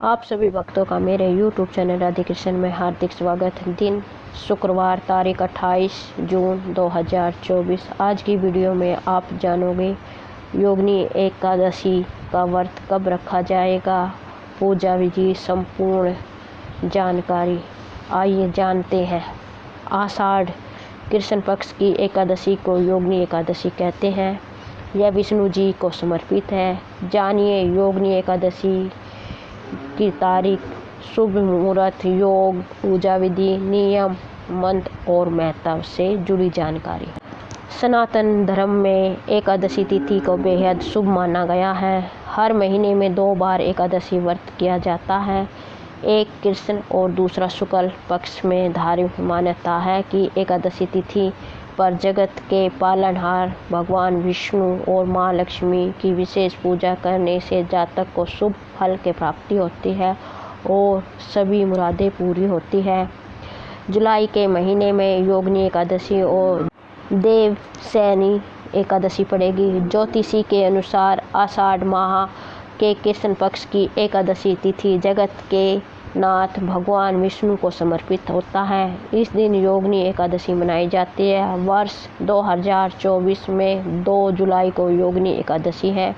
आप सभी भक्तों का मेरे YouTube चैनल राधे कृष्ण में हार्दिक स्वागत। दिन शुक्रवार, तारीख 28 जून 2024। आज की वीडियो में आप जानोगे योगिनी एकादशी का व्रत कब रखा जाएगा, पूजा विधि, संपूर्ण जानकारी। आइए जानते हैं। आषाढ़ कृष्ण पक्ष की एकादशी को योगिनी एकादशी कहते हैं। यह विष्णु जी को समर्पित है। जानिए योगिनी एकादशी की तारीख, शुभ मुहूर्त, योग, पूजा विधि, नियम, मंत्र और महत्व से जुड़ी जानकारी। सनातन धर्म में एकादशी तिथि को बेहद शुभ माना गया है। हर महीने में 2 बार एकादशी व्रत किया जाता है। एक कृष्ण और दूसरा शुक्ल पक्ष में धार्मिक मान्यता है कि एकादशी तिथि पर जगत के पालनहार भगवान विष्णु और माँ लक्ष्मी की विशेष पूजा करने से जातक को शुभ फल की प्राप्ति होती है और सभी मुरादें पूरी होती है। जुलाई के महीने में योगिनी एकादशी और देवशयनी एकादशी पड़ेगी। ज्योतिषी के अनुसार आषाढ़ माह के कृष्ण पक्ष की एकादशी तिथि जगत के नाथ भगवान विष्णु को समर्पित होता है। इस दिन योगिनी एकादशी मनाई जाती है। वर्ष 2024 में 2 जुलाई को योगिनी एकादशी है।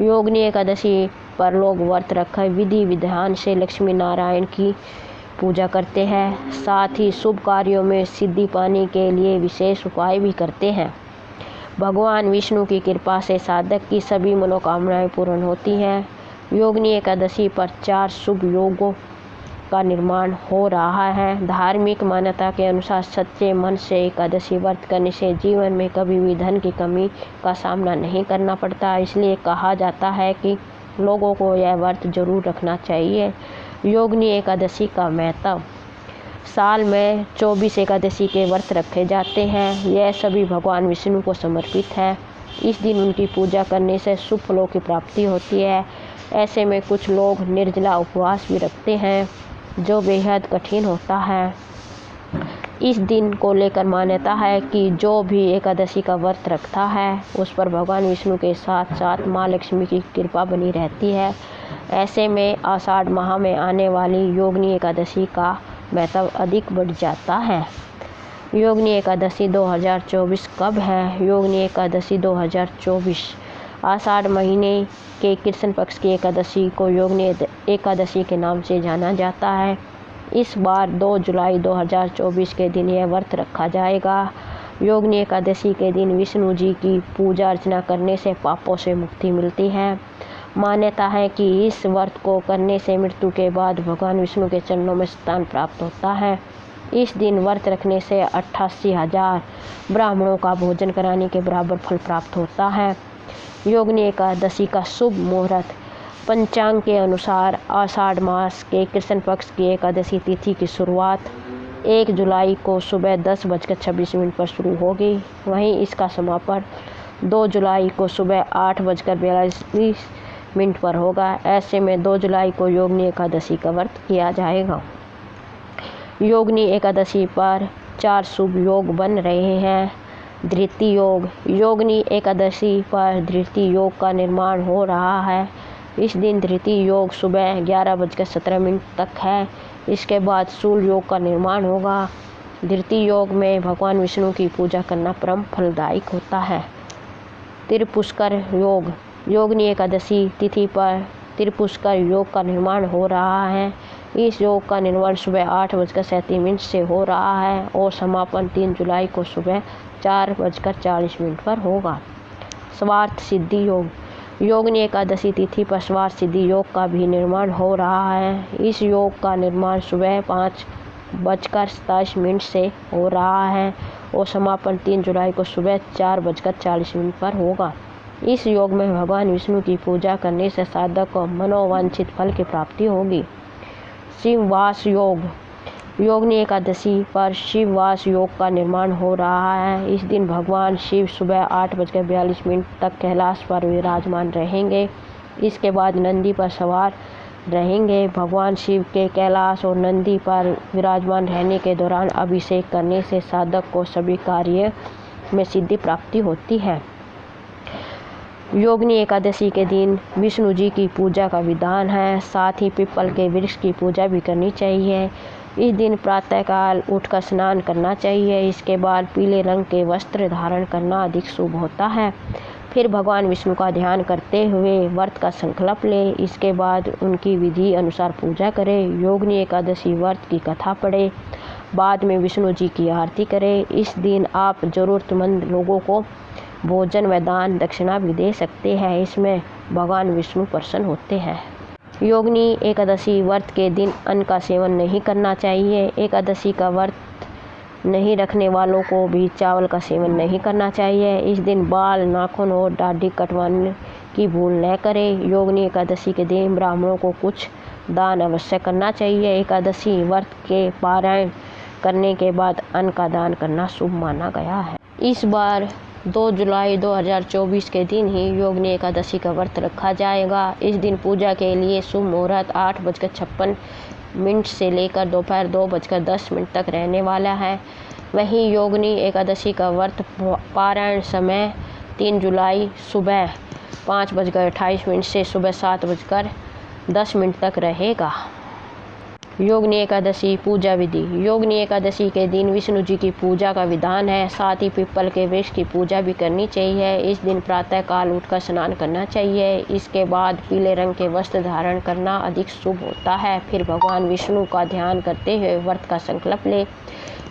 योगिनी एकादशी पर लोग व्रत रखकर विधि विधान से लक्ष्मी नारायण की पूजा करते हैं। साथ ही शुभ कार्यों में सिद्धि पाने के लिए विशेष उपाय भी करते हैं। भगवान विष्णु की कृपा से साधक की सभी मनोकामनाएं पूर्ण होती हैं। योगिनी एकादशी पर 4 शुभ योगों का निर्माण हो रहा है। धार्मिक मान्यता के अनुसार सच्चे मन से एकादशी व्रत करने से जीवन में कभी भी धन की कमी का सामना नहीं करना पड़ता। इसलिए कहा जाता है कि लोगों को यह व्रत जरूर रखना चाहिए। योगिनी एकादशी का महत्व। साल में 24 एकादशी के व्रत रखे जाते हैं। यह सभी भगवान विष्णु को समर्पित है। इस दिन उनकी पूजा करने से शुभ फलों की प्राप्ति होती है। ऐसे में कुछ लोग निर्जला उपवास भी रखते हैं, जो बेहद कठिन होता है। इस दिन को लेकर मान्यता है कि जो भी एकादशी का व्रत रखता है उस पर भगवान विष्णु के साथ साथ माँ लक्ष्मी की कृपा बनी रहती है। ऐसे में आषाढ़ माह में आने वाली योगिनी एकादशी का महत्व अधिक बढ़ जाता है। योगिनी एकादशी 2024 कब है? योगिनी एकादशी 2024 आषाढ़ महीने के कृष्ण पक्ष की एकादशी को योगिनी एकादशी के नाम से जाना जाता है। इस बार 2 जुलाई 2024 के दिन यह व्रत रखा जाएगा। योगिनी एकादशी के दिन विष्णु जी की पूजा अर्चना करने से पापों से मुक्ति मिलती है। मान्यता है कि इस व्रत को करने से मृत्यु के बाद भगवान विष्णु के चरणों में स्थान प्राप्त होता है। इस दिन व्रत रखने से 88,000 ब्राह्मणों का भोजन कराने के बराबर फल प्राप्त होता है। योगिनी एकादशी का शुभ मुहूर्त। पंचांग के अनुसार आषाढ़ मास के कृष्ण पक्ष की एकादशी तिथि की शुरुआत 1 जुलाई को सुबह 10:26 पर शुरू होगी। वहीं इसका समापन 2 जुलाई को सुबह 8:42 पर होगा। ऐसे में 2 जुलाई को योगिनी एकादशी का व्रत किया जाएगा। योगिनी एकादशी पर 4 शुभ योग बन रहे हैं। धृति योग। योगिनी एकादशी पर धृति योग का निर्माण हो रहा है। इस दिन धृति योग सुबह 11:17 तक है। इसके बाद शूल योग का निर्माण होगा। धृति योग में भगवान विष्णु की पूजा करना परम फलदायक होता है। त्रिपुष्कर योग। योगिनी एकादशी तिथि पर त्रिपुष्कर योग का निर्माण हो रहा है। इस योग का निर्माण सुबह 8:37 से हो रहा है और समापन 3 जुलाई को सुबह 4:40 पर होगा। स्वार्थ सिद्धि योग। योगिनी एकादशी तिथि पर स्वार्थ सिद्धि योग का भी निर्माण हो रहा है। इस योग का निर्माण सुबह 5:27 से हो रहा है और समापन 3 जुलाई को सुबह 4:40 पर होगा। इस योग में भगवान विष्णु की पूजा करने से साधक को मनोवांछित फल की प्राप्ति होगी। शिववास योग। योगिनी एकादशी पर शिववास योग का निर्माण हो रहा है। इस दिन भगवान शिव सुबह 8:42 तक कैलाश पर विराजमान रहेंगे। इसके बाद नंदी पर सवार रहेंगे। भगवान शिव के कैलाश और नंदी पर विराजमान रहने के दौरान अभिषेक करने से साधक को सभी कार्य में सिद्धि प्राप्ति होती है। योगिनी एकादशी के दिन विष्णु जी की पूजा का विधान है। साथ ही पीपल के वृक्ष की पूजा भी करनी चाहिए। इस दिन प्रातःकाल उठकर स्नान करना चाहिए। इसके बाद पीले रंग के वस्त्र धारण करना अधिक शुभ होता है। फिर भगवान विष्णु का ध्यान करते हुए व्रत का संकल्प लें। इसके बाद उनकी विधि अनुसार पूजा करें। योगिनी एकादशी व्रत की कथा पढ़ें। बाद में विष्णु जी की आरती करें। इस दिन आप ज़रूरतमंद लोगों को भोजन व दान दक्षिणा भी दे सकते हैं। इसमें भगवान विष्णु प्रसन्न होते हैं। योगिनी एकादशी व्रत के दिन अन्न का सेवन नहीं करना चाहिए। एकादशी का व्रत नहीं रखने वालों को भी चावल का सेवन नहीं करना चाहिए। इस दिन बाल, नाखून और दाढ़ी कटवाने की भूल न करें। योगिनी एकादशी के दिन ब्राह्मणों को कुछ दान अवश्य करना चाहिए। एकादशी व्रत के पारायण करने के बाद अन्न का दान करना शुभ माना गया है। इस बार 2 जुलाई 2024 के दिन ही योगिनी एकादशी का व्रत रखा जाएगा। इस दिन पूजा के लिए शुभ मुहूर्त 8:56 से लेकर दोपहर 2:10 तक रहने वाला है। वहीं योगिनी एकादशी का व्रत पारायण समय 3 जुलाई सुबह 5:28 से सुबह 7:10 तक रहेगा। योगिनी एकादशी पूजा विधि। योगिनी एकादशी के दिन विष्णु जी की पूजा का विधान है। साथ ही पीपल के वृक्ष की पूजा भी करनी चाहिए। इस दिन प्रातःकाल उठकर स्नान करना चाहिए। इसके बाद पीले रंग के वस्त्र धारण करना अधिक शुभ होता है। फिर भगवान विष्णु का ध्यान करते हुए व्रत का संकल्प लें।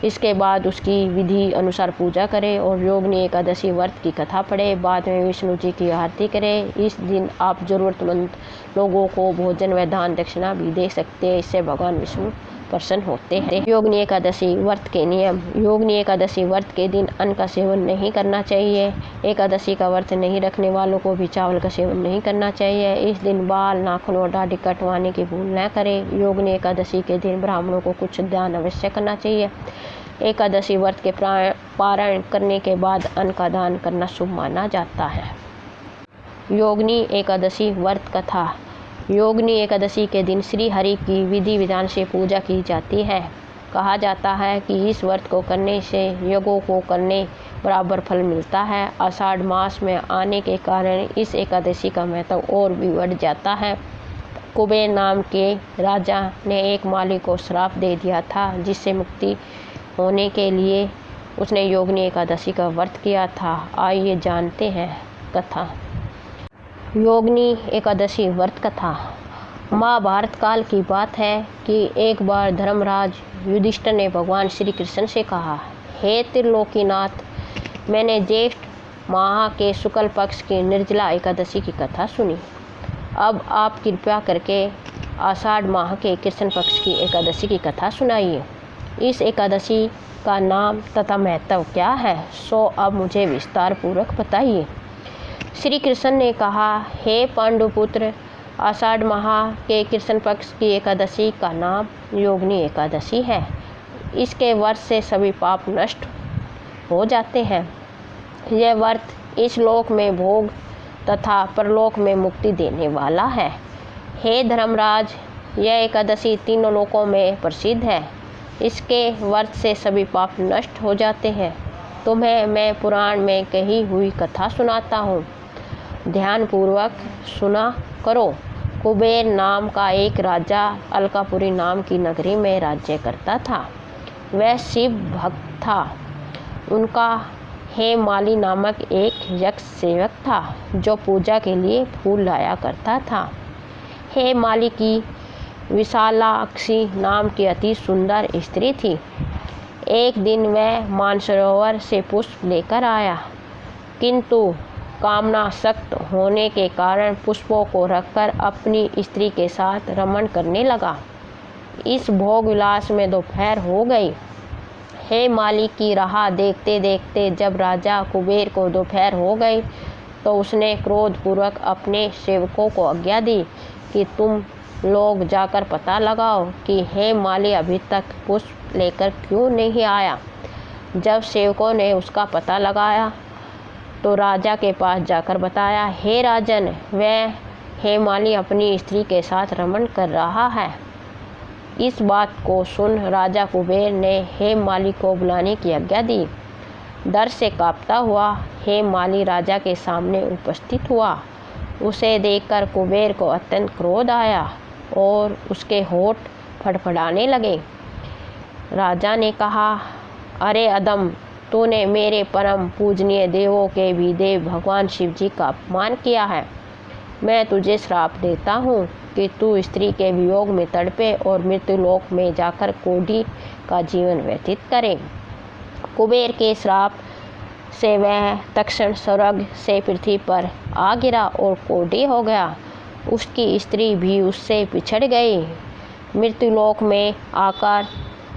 इसके बाद उसकी विधि अनुसार पूजा करें और योगिनी एकादशी व्रत की कथा पढ़ें। बाद में विष्णु जी की आरती करें। इस दिन आप ज़रूरतमंद लोगों को भोजन व दान दक्षिणा भी दे सकते हैं। इससे भगवान विष्णु प्रसन्न होते हैं। योगिनी एकादशी व्रत के नियम। योगिनी एकादशी व्रत के दिन अन्न का सेवन नहीं करना चाहिए। एकादशी का व्रत नहीं रखने वालों को भी चावल का सेवन नहीं करना चाहिए। इस दिन बाल, नाखून और दाढ़ी कटवाने की भूल न करें। योगिनी एकादशी के दिन ब्राह्मणों को कुछ दान अवश्य करना चाहिए। एकादशी व्रत के पारायण करने के बाद अन्न का दान करना शुभ माना जाता है। योगिनी एकादशी व्रत कथा। योगिनी एकादशी के दिन श्री हरि की विधि विधान से पूजा की जाती है। कहा जाता है कि इस व्रत को करने से यज्ञों को करने बराबर फल मिलता है। आषाढ़ मास में आने के कारण इस एकादशी का महत्व और भी बढ़ जाता है। कुबेर नाम के राजा ने एक माली को श्राप दे दिया था, जिससे मुक्ति होने के लिए उसने योगिनी एकादशी का व्रत किया था। आइए जानते हैं कथा। योगिनी एकादशी व्रत कथा। महाभारत काल की बात है कि एक बार धर्मराज युधिष्ठिर ने भगवान श्री कृष्ण से कहा, हे त्रिलोकीनाथ, मैंने ज्येष्ठ माह के शुक्ल पक्ष की निर्जला एकादशी की कथा सुनी। अब आप कृपया करके आषाढ़ माह के कृष्ण पक्ष की एकादशी की कथा सुनाइए। इस एकादशी का नाम तथा महत्व क्या है, सो अब मुझे विस्तार पूर्वक बताइए। श्री कृष्ण ने कहा, हे पांडुपुत्र, आषाढ़ माह के कृष्ण पक्ष की एकादशी का नाम योगिनी एकादशी है। इसके व्रत से सभी पाप नष्ट हो जाते हैं। यह व्रत इस लोक में भोग तथा परलोक में मुक्ति देने वाला है। हे धर्मराज, यह एकादशी तीनों लोकों में प्रसिद्ध है। इसके व्रत से सभी पाप नष्ट हो जाते हैं। तुम्हें मैं पुराण में कही हुई कथा सुनाता हूँ, ध्यानपूर्वक सुना करो। कुबेर नाम का एक राजा अलकापुरी नाम की नगरी में राज्य करता था। वह शिव भक्त था। उनका हेमाली नामक एक यक्ष सेवक था, जो पूजा के लिए फूल लाया करता था। हेमाली की विशालाक्षी नाम की अति सुंदर स्त्री थी। एक दिन वह मानसरोवर से पुष्प लेकर आया, किंतु कामना सख्त होने के कारण पुष्पों को रखकर अपनी स्त्री के साथ रमण करने लगा। इस भोग विलास में दोपहर हो गई। हेमाली की राह देखते देखते जब राजा कुबेर को दोपहर हो गई, तो उसने क्रोधपूर्वक अपने सेवकों को आज्ञा दी कि तुम लोग जाकर पता लगाओ कि हेमाली अभी तक पुष्प लेकर क्यों नहीं आया। जब सेवकों ने उसका पता लगाया तो राजा के पास जाकर बताया, हे राजन, वह हेमाली अपनी स्त्री के साथ रमण कर रहा है। इस बात को सुन राजा कुबेर ने हेमाली को बुलाने की आज्ञा दी। डर से कांपता हुआ हेमाली राजा के सामने उपस्थित हुआ। उसे देखकर कुबेर को अत्यंत क्रोध आया और उसके होठ फड़फड़ाने लगे। राजा ने कहा, अरे अधम, तूने मेरे परम पूजनीय देवों के भी देव भगवान शिव जी का अपमान किया है। मैं तुझे श्राप देता हूँ कि तू स्त्री के वियोग में तड़पे और मृत्युलोक में जाकर कोढ़ी का जीवन व्यतीत करे। कुबेर के श्राप से वह तत्क्षण स्वर्ग से पृथ्वी पर आ गिरा और कोढ़ी हो गया। उसकी स्त्री भी उससे पिछड़ गई। मृत्युलोक में आकर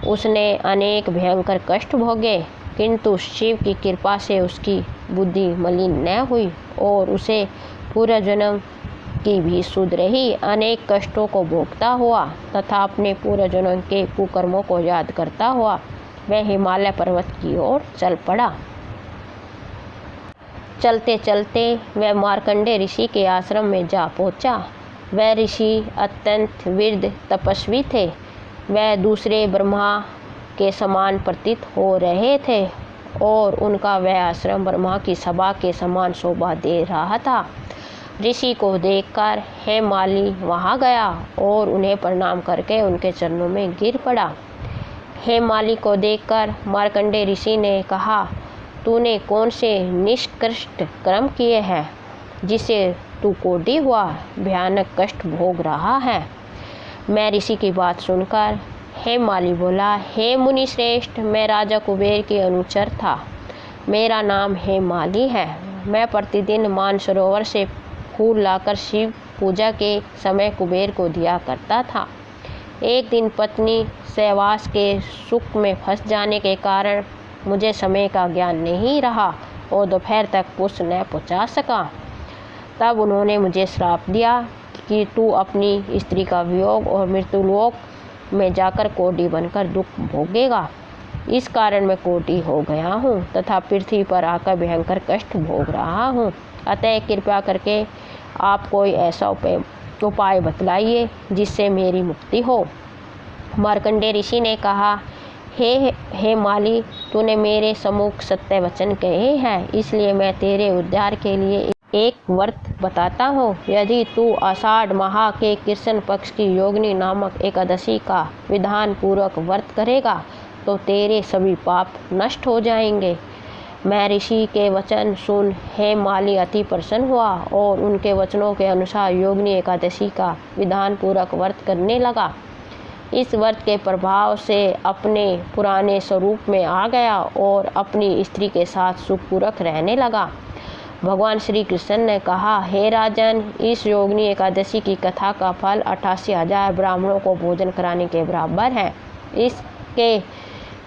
उसने अनेक भयंकर कष्ट भोगे, किंतु शिव की कृपा से उसकी बुद्धि मलिन न हुई और उसे पूर्व जन्म की भी सुध रही अनेक कष्टों को भोगता हुआ तथा अपने पूर्व जन्म के कुकर्मों को याद करता हुआ वह हिमालय पर्वत की ओर चल पड़ा। चलते चलते वह मार्कंडेय ऋषि के आश्रम में जा पहुंचा। वह ऋषि अत्यंत वृद्ध तपस्वी थे। वह दूसरे ब्रह्मा के समान प्रतीत हो रहे थे और उनका वह आश्रम ब्रह्मा की सभा के समान शोभा दे रहा था। ऋषि को देखकर हेमाली वहां गया और उन्हें प्रणाम करके उनके चरणों में गिर पड़ा। हेमाली को देखकर मार्कंडेय ऋषि ने कहा, तूने कौन से निष्कृष्ट कर्म किए हैं जिसे तू कोढ़ी हुआ भयानक कष्ट भोग रहा है। मैं ऋषि की बात सुनकर हेमाली बोला, हे मुनि श्रेष्ठ, मैं राजा कुबेर के अनुचर था। मेरा नाम हेमाली है। मैं प्रतिदिन मानसरोवर से फूल लाकर शिव पूजा के समय कुबेर को दिया करता था। एक दिन पत्नी सहवास के सुख में फंस जाने के कारण मुझे समय का ज्ञान नहीं रहा और दोपहर तक पुष्प न पहुंचा सका। तब उन्होंने मुझे श्राप दिया कि तू अपनी स्त्री का वियोग और मृत्युलोक में जाकर कोढ़ी बनकर दुख भोगेगा। इस कारण मैं कोढ़ी हो गया हूँ तथा पृथ्वी पर आकर भयंकर कष्ट भोग रहा हूँ। अतः कृपया करके आप कोई ऐसा उपाय बतलाइए जिससे मेरी मुक्ति हो। मार्कंडेय ऋषि ने कहा, हे माली, तूने मेरे सम्मुख सत्य वचन कहे हैं, इसलिए मैं तेरे उद्धार के लिए एक व्रत बताता हूँ। यदि तू आषाढ़ माह के कृष्ण पक्ष की योगिनी नामक एकादशी का विधान पूर्वक व्रत करेगा तो तेरे सभी पाप नष्ट हो जाएंगे। मैं ऋषि के वचन सुन हेमाली अति प्रसन्न हुआ और उनके वचनों के अनुसार योगिनी एकादशी का विधान पूर्वक व्रत करने लगा। इस व्रत के प्रभाव से अपने पुराने स्वरूप में आ गया और अपनी स्त्री के साथ सुखपूर्वक रहने लगा। भगवान श्री कृष्ण ने कहा, हे राजन, इस योगिनी एकादशी की कथा का फल 88,000 ब्राह्मणों को भोजन कराने के बराबर है। इसके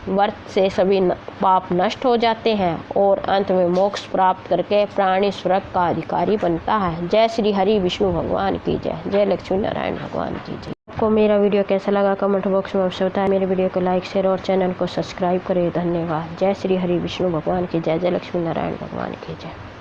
व्रत से सभी पाप नष्ट हो जाते हैं और अंत में मोक्ष प्राप्त करके प्राणी स्वर्ग का अधिकारी बनता है। जय श्री हरि विष्णु भगवान की जय। जय लक्ष्मी नारायण भगवान की जय। आपको मेरा वीडियो कैसा लगा कमेंट बॉक्स में अवश्य बताएं। मेरे वीडियो को लाइक शेयर और चैनल को सब्सक्राइब करें। धन्यवाद। जय श्री हरि विष्णु भगवान की जय। जय लक्ष्मी नारायण भगवान की जय।